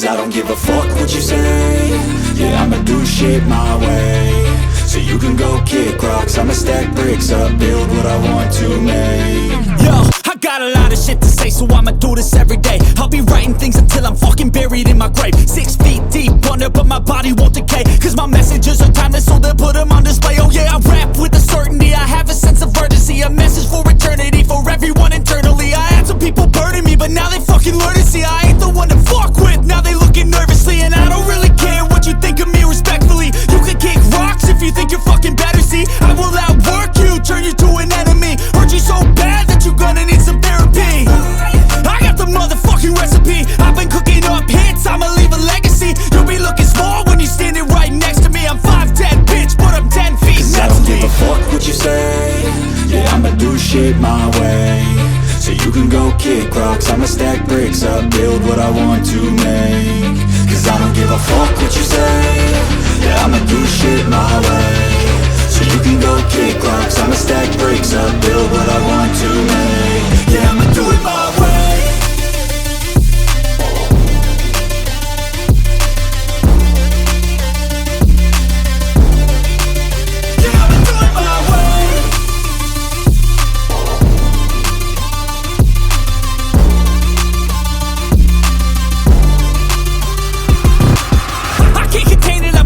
Cause I don't give a fuck what you say. Yeah, I'ma do shit my way. So you can go kick rocks, I'ma stack bricks up, build what I want to make. Yo, I got a lot of shit to say, so I'ma do this every day. I'll be writing things until I'm fucking buried in my grave. 6 feet deep under, but my body won't decay. Cause my messages are timeless, so they'll put them on display. Oh yeah, I rap with a certainty, I have a sense of urgency. A message for eternity, for everyone internally. I had some people burning me, but now they fucking learn to see I ain't the one to fuck with, now they looking nervously. And I don't really care what you think of me, respectfully. You can kick rocks if you think you're fucking better, see. I will outwork you, turn you to an enemy. Hurt you so bad that you're gonna need some therapy. I got the motherfucking recipe, I've been cooking up hits, I'ma leave a legacy. You'll be looking small when you're standing right next to me. I'm 5'10", bitch, but I'm 10 feet Cause I don't give a fuck what you say. Yeah, I'ma do shit my way. So you can go kick rocks, I'ma stack bricks up, build what I want to make. Cause I don't give a fuck what you say. Yeah, I'ma do shit my way. So you can go kick rocks, I'ma stack bricks up, build what I want to make. Yeah, I'ma do it my way.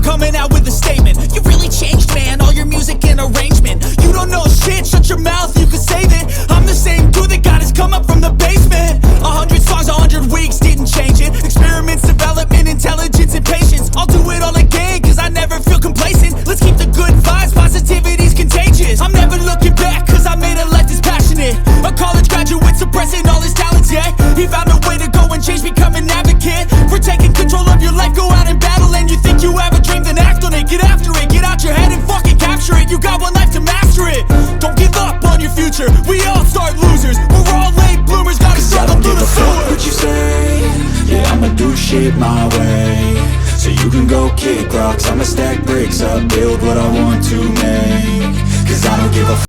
Coming out with a statement. You really changed, man, all your music and arrangement. You don't know shit, shut your mouth, you can save it. I'm the same dude that got his come up from the basement. 100 songs, 100 weeks, didn't change it. Experiments, development, intelligence, and patience. I'll do it all again, cause I never feel complacent. Let's keep the good vibes, positivity's contagious. I'm never looking back, cause I made a life that's passionate. A college graduate suppressing all his talents, yeah. He found a way to go and change, become an advocate. For taking control of your life, go out and battle. And you think you have a dream, then act on it. Get after it, get out your head and fucking capture it. You got one life to master it. Don't give up on your future, we all start losers. We're all late bloomers, gotta struggle through the sewer. What you say? Yeah, I'ma do shit my way. So you can go kick rocks, I'ma stack bricks up, build what I want to make. Cause I don't give a